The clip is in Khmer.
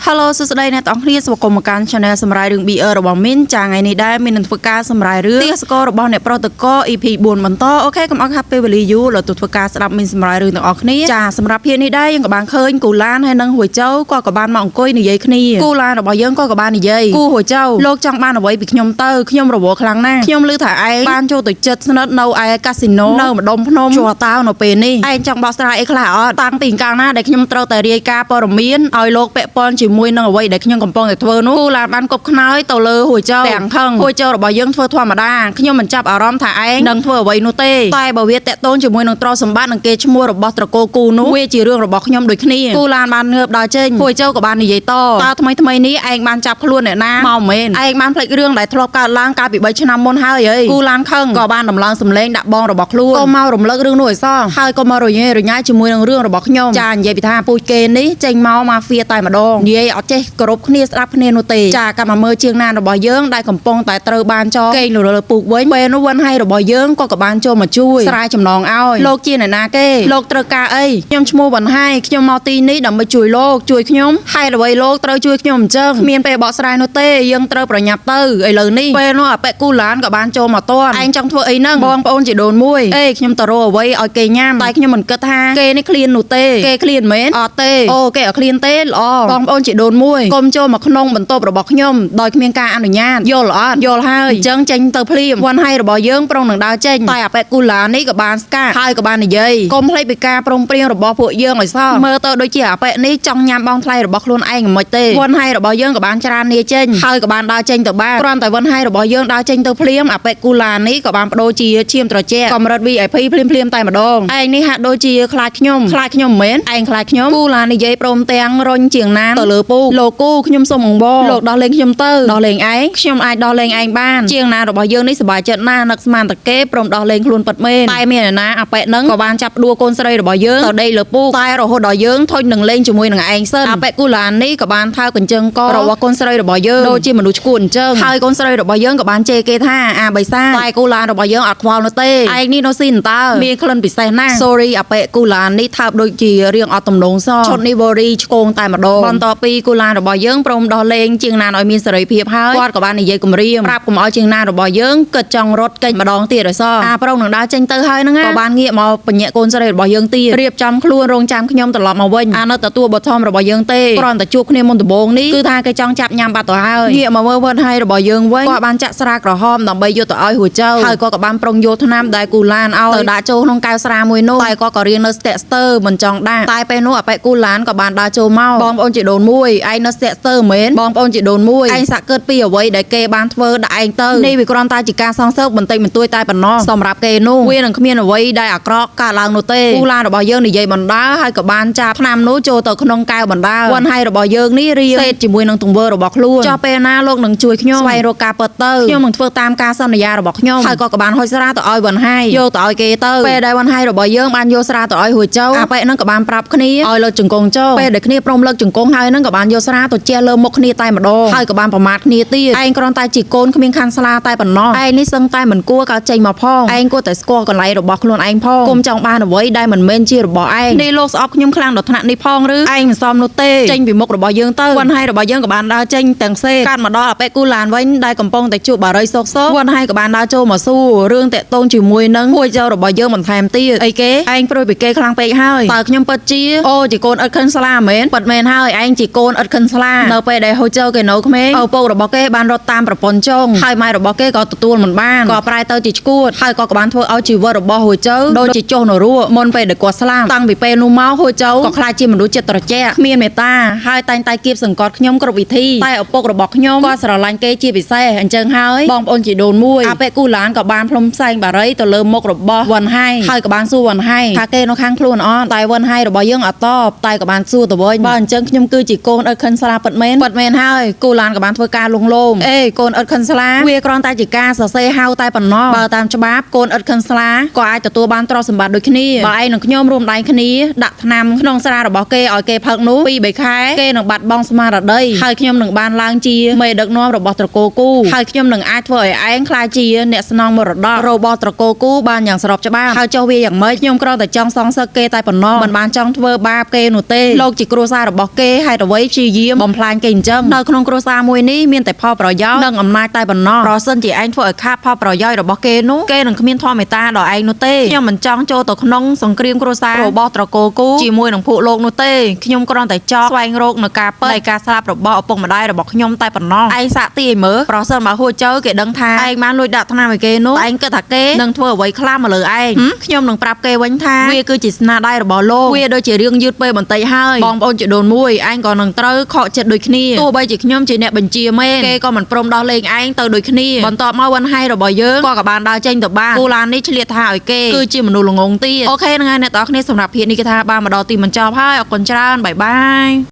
Hello សួស្តីអ្នកទាំងគ្នាស្វាគមន៍មកកាន់ Channel សម្រាប់រឿង BR របស់មីនចាថ្ងៃនេះដែរមីននឹងធ្វើការសម្រាប់រឿងទាសកលរបស់អ្នកប្រុសតក EP 4 បន្តអូខេកុំអត់ខាត់ពេលវេលាយូរលើទៅធ្វើការស្ដាប់មីនសម្រាប់រឿងទាំងអស់គ្នាចាសម្រាប់ភាគនេះដែរយើងក៏បានឃើញគូឡានហើយនឹងហួយចៅក៏បានមកអង្គុយនិយាយគ្នាគូឡានរបស់យើងក៏បាននិយាយគូហួយចៅលោកចង់បានអ្វីពីខ្ញុំទៅខ្ញុំរវល់ខ្លាំងណាស់ខ្ញុំឮថាឯងបានចូលទៅចិត្តស្និទ្ធនៅឯកាស៊ីណូនៅម្ដុំភ្នំជួតាវនៅពេលនេះឯងចង់បោះស្រាយអីខ្លះអត់តាំងពីកាលណាដែលខ្ញុំត្រូវតែរាយការណ៍ព័ត៌មានឲ្យលោកពាក់ព័ន្ធជាមួយនឹងអ្វីដែលខ្ញុំកំពុងតែធ្វើនោះគូឡានបានគប់ខ្នើយទៅលើហួយចៅទាំងខឹងហួយចៅរបស់យើងធ្វើធម្មតាខ្ញុំមិនចាប់អារម្មណ៍ថាឯងនឹងធ្វើអ្វីនោះទេតែបើវាតាក់ទងជាមួយនឹងទ្រព្យសម្បត្តិនិងគេឈ្មោះរបស់ត្រកូលគូនោះវាជារឿងរបស់ខ្ញុំដូចគ្នាគូឡានបានងើបដល់ចេញហួយចៅក៏បាននិយាយតើថ្មីនេះឯងបានចាប់ខ្លួនអ្នកណាមកមែនឯងបានភ្លេចរឿងដែលធ្លាប់កើតឡើងកាលពី3ឆ្នាំមុនហើយអីគូឡានខឹងក៏បានដំឡើងសម្លេងដាក់បងរបស់ខ្លួនកុំមករំលឹករឿងនោះឲ្យសោះហើយក៏មករញ៉េរញ៉ាយជាមួយនឹងរឿងរបស់ខ្ញុំចានិយាយពីថាពូជគេនេះចេញមកម៉ាហ្វៀតែម្ដងនិយាយអត់ចេះគោរពគ្នាស្ដាប់គ្នានោះទេចាកាប់មកមើលជាងណានរបស់យើងដែលកំពុងតែត្រូវបានចងកេងលើពូកវិញពេលនោះវិនហើយរបស់យើងក៏បានចូលមកជួយស្រាយចំណងឲ្យលោកជាអ្នកណាគេលោកត្រូវការអីខ្ញុំឈ្មោះវិនហើយខ្ញុំមកទីនេះដើម្បីជួយលោកជួយខ្ញុំហើយអ្វីលោកត្រូវជួយខ្ញុំអញ្ចឹងគ្មានពេលបកស្រាយនោះទេយើងត្រូវប្រញាប់ទៅឥឡូវនេះពេលនោះអាប៉ែគូឡានក៏បានចូលមកតន់ឯងចង់ធ្វើអីហ្នឹងបងប្អូនជីដូនមួយអេខ្ញុំទៅរកអ្វីឲ្យគេញ៉ាំតែខ្ញុំមិនគិតថាគេនេះឃ្លាននោះទេគេឃ្លានមែនអត់ទេអូគេអត់ឃ្លានទេល្អបងប្អូនជីដូនមួយកុំចូលមកក្នុងបន្ទប់របស់ខ្ញុំដោយគ្មានការអនុញ្ញាតយល់អត់យល់ហើយអញ្ចឹងចេញទៅភ្លាមវ៉ាន់ហើយរបស់យើងប្រុងនឹងដើរចេញតែអាប៉ែគូឡានេះក៏បានស្កាត់ហើយក៏បាននិយាយកុំភ្លេចពីការព្រមព្រៀងរបស់ពួកយើងឲ្យសោះមើលទៅដូចជាអាប៉ែនេះចង់ញ៉ាំបងថ្លៃរបស់ខ្លួនឯងមិនទេវ៉ាន់ហើយរបស់យើងក៏បានច្រាននាចេញហើយក៏បានដើរចេញទៅបានគ្រាន់តែវ៉ាន់ហើយរបស់យើងដើរចេញទៅភ្លាមអាប៉ែគូឡានេះក៏បានបដូរជាឈាមត្រជាក់កម្រិត VIP ភ្លាមតែម្ដងឯងនេះហាក់ដូចជាខ្លាចខ្ញុំមិនមែនឯងខ្លាចខ្ញុំគូឡានិយាយព្រមទាំងរុញជាងណាទៅលើពូលោកគូខ្ញុំសុំអង្វរលោកដោះលែងខ្ញុំទៅដោះលែងឯងខ្ញុំអាចដោះលែងឯងបានជាងណារបស់យើងនេះសប្បាយចិត្តណាស់នឹកស្មានតែគេព្រមដោះលែងខ្លួនពិតមែនតែមានអ្នកណាអាប៉ែនឹងក៏បានចាប់ដួលកូនស្រីរបស់យើងទៅដេកលើពូតែរហូតដល់យើងធុញនឹងលេងជាមួយនឹងឯងសិនអាប៉ែគូឡានេះក៏បានថើកញ្ចឹងករបស់កូនស្រីរបស់យើងដូចជាមនុស្សឈួតអញ្ចឹងហើយកូនស្រីរបស់យើងក៏បានជេរគេថាអាបិសាតែគូឡារបស់យើងអត់ខ្វល់នោះទេឯងនេះនៅស៊ីនតើមានក្លិនពិសេសណាស់ sorry អាប៉ែគូឡានេះថើបដូចជារៀងអត់ទំនងសោះឈុតនេះវ៉ូរីឆ្កងតែម្ដងបន្ទាប់ពីគូឡារបស់យើងព្រមដោះលែងជាងណានឲ្យមានសេរីភាពហើយគាត់ក៏បាននិយាយគម្រាមប្រាប់កុំឲ្យជាងណានរបស់យើងគិតចង់រត់ចេញម្ដងទៀតឲ្យសោះអាប្រុងនឹងដើរចេញទៅហើយហ្នឹងក៏បានងាកមកបញ្ញាក់កូនស្រីរបស់យើងទៀតរៀបចំខ្លួនរងចាំខ្ញុំត្រឡប់មកវិញអានៅទទួលបឋមរបស់យើងទេគ្រាន់តែជួបគ្នាមុនដំបូងនេះគឺថាគេចង់ចាប់ញ៉ាំបាត់ទៅហើយងាកមកមើលវិនហើយរបស់យើងវិញគាត់បានចាក់ស្រាក្រហមដើម្បីយកទៅឲ្យហួយចៅហើយគាត់ក៏បានប្រុងយកថ្នាំដែលគូឡានឲ្យទៅដាក់ចូលក្នុងកែវស្រាមួយនោះតែគាត់ក៏រៀងនៅស្ទាក់ស្ទើមិនចង់ដាក់តែពេលនោះអាប៉ែគូឡានក៏បានដើរចូលមកបងប្អូនជីដូនមួយឯងនៅស្ទាក់ស្ទើមែនបងប្អូនជីដូនមួយឯងសាក់កើតពីអ្វីដែលគេបានធ្វើដាក់ឯងទៅនេះវាគ្រាន់តែជាការសងសើចបន្តិចបន្តួចតែប៉ុណ្ណោះសម្រាប់គេនោះវានឹងគ្មានអ្វីដែលអាក្រក់កើតឡើងនោះទេគូឡានរបស់យើងនិយាយបណ្ដាហើយក៏បានចាប់ថ្នាំនោះចូលទៅក្នុងកែវបណ្ដាវ៉ាន់ហើយរបស់យើងនេះរៀងសេតជាមួយនឹងទង្វើរបស់ខ្លួនចុះពេលណាលោកនឹងជួយខ្ញុំស្វែងរកការពិតទៅខ្ញុំនឹងធ្វើតាមការសន្យារបស់ខ្ញុំហើយក៏បានហុចស្រាទៅឲ្យវ៉ាន់ហើយយកទៅឲ្យគេទៅពេលដែលវ៉ាន់ហើយរបស់យើងបានយកស្រាទៅឲ្យហួយចៅអាប៉ែនឹងក៏បានប្រាប់គ្នាឲ្យលើកជង្គង់ចុះពេលដែលគ្នាព្រមលើកជង្គង់ហើយនឹងក៏បានយកស្រាទៅជះលើមុខគ្នាតែម្ដងហើយក៏បានប្រមាថគ្នាទៀតឯងគ្រាន់តែជាកូនគ្មានខាន់ស្លាតែប៉ុណ្ណោះឯងនេះសឹងតែមិនគួរកើតចេញមកផងឯងគួរតែស្គាល់កន្លែងរបស់ខ្លួនឯងផងគុំចង់បានអ្វីដែលមិនមែនជារបស់ឯងនេះលោកស្អប់ខ្ញុំខ្លាំងដល់ថ្នាក់នេះផងឬឯងមិនសមនោះទេចេញពីមុខរបស់យើងទៅវ៉ាន់ហើយរបស់យើងក៏បានដើរចេញទាំងសេកាត់មកដល់អាប៉ែគូឡានវិញដែលកំពុងតែជួបបារីសោកវ៉ាន់ហើយក៏បានដើរចូលមកសួររឿងតាក់ទងជាមួយនឹងហួយចៅរបស់យើងបន្ថែមទៀតអីគេឯងព្រួយពីគេខ្លាំងពេកហើយតើខ្ញុំពិតជាអូជាកូនឥតខិនស្លាមែនពិតមែនហើយឯងជាកូនឥតខិនស្លានៅពេលដែលហួយចៅគេនៅក្មេងឪពុករបស់គេបានរត់តាមប្រពន្ធចុងហើយម៉ែរបស់គេក៏ទទួលមិនបានក៏ប្រែទៅជាឈួតហើយក៏បានធ្វើឲ្យជីវិតរបស់ហួយចៅដូចជាចុះនរកមុនពេលដែលគាត់ស្លាប់តាំងពីពេលនោះមកហួយចៅក៏ខ្លាចជាមនុស្សចិត្តត្រជាក់គ្មានមេត្តាហើយតែងតែគៀបសង្កត់ខ្ញុំគ្រប់វិធីតែឪពុករបស់ខ្ញុំក៏ស្រឡាញ់គេជាពិសេសអញ្ចឹងហើយបងប្អូនជីដូនមួយអាប៉ែគូឡានក៏បានផ្លុំផ្សែងបារីទៅលើមុខរបស់វ៉ាន់ហើយក៏បានសួរវ៉ាន់ហើយថាគេនៅខាងខ្លួនអត់តែវ៉ាន់ហើយរបស់យើងអត់តបតែក៏បានសួរទៅវិញបើអញ្ចឹងខ្ញុំគឺជាកូនឥតខិនស្លាពិតមែនហើយគូឡានក៏បានធ្វើការលងលោមអេកូនឥតខិនស្លាវាគ្រាន់តែជាការសរសេរហៅតែប៉ុណ្ណោះបើតាមច្បាប់កូនឥតខិនស្លាក៏អាចទទួលបានទ្រព្យសម្បត្តិដូចគ្នាបើឯងនិងខ្ញុំរួមដៃគ្នាដាក់ថ្នាំក្នុងស្រារបស់គេឲ្យគេផឹកនោះ2-3ខែគេនឹងបាត់បង់ស្មារតីហើយខ្ញុំនឹងបានឡើងជាមេដឹកនាំរបស់ត្រកូលគូហើយខ្ញុំនឹងអាចធ្វើឲ្យឯងក្លាយជាអ្នកស្នងមរតករបស់ត្រកូលគូបានយ៉ាងស្របច្បាប់ហើយចុះវាយ៉ាងម៉េចខ្ញុំគ្រាន់តែចង់សងសឹកគេតែប៉ុណ្ណោះមិនបានចង់ធ្វើបាបគេនោះទេលោកជាគ្រួសាររបស់គេហេតុអ្វី ยชีเยี่ยมบอมพลานเก่งจังในขนมครัวซามวยนี้มีแต่พ่อประย่อยนั่งอำนาจใต้บรรนอรอเส้นจีไอ้พวกข้าพ่อประย่อยดอกบอเกนุเกนังขมิ้นทอเมตาดอกไอ้นุเต้ยังมันจ้องโจตกขนมสังเกรียมครัวซาโรบอตระโกกูจีมวยหนังผู้โลกนุเต้ขยมกรอนแต่จอกสวายโรคในกาเปิดกาซาบดอกบอปงมาได้ดอกขยมใต้บรรนอไอ้สะตีเหมือรอเส้นมาหัวเจ้าเกดังทาไอ้มาลุยดักทนาไปเกนุไอ้ก็ถักเกนังทั่วไว้คลามาเลยไอ้ขยมหนังปรับเกวันทาเวียคือจิตนาได้ดอกบอโลเวียโดยจีเรื่องยืดไปบนไตให้บองบอลจะโดนมวยไอ้ก่อนหนังเตอขอเจ็ดโดยขี้ตัวใบจิขยมจีเนี่ยบัญชีเมงเกก็มันปรมดอเลงไอ้เตอโดยขี้บอลตอบมาวันให้ดอกบอเยอะก็กับบานดาวเจงต่อบ้านปูลานนี่เฉลี่ยท่าไอ้เกคือจีมันดูลงงตีโอเคยังไงเนี่ยต่อขี้สำหรับเพียรนิกทาบ้านมาดอตีมันจอพ่ายออกคนจานบายบาย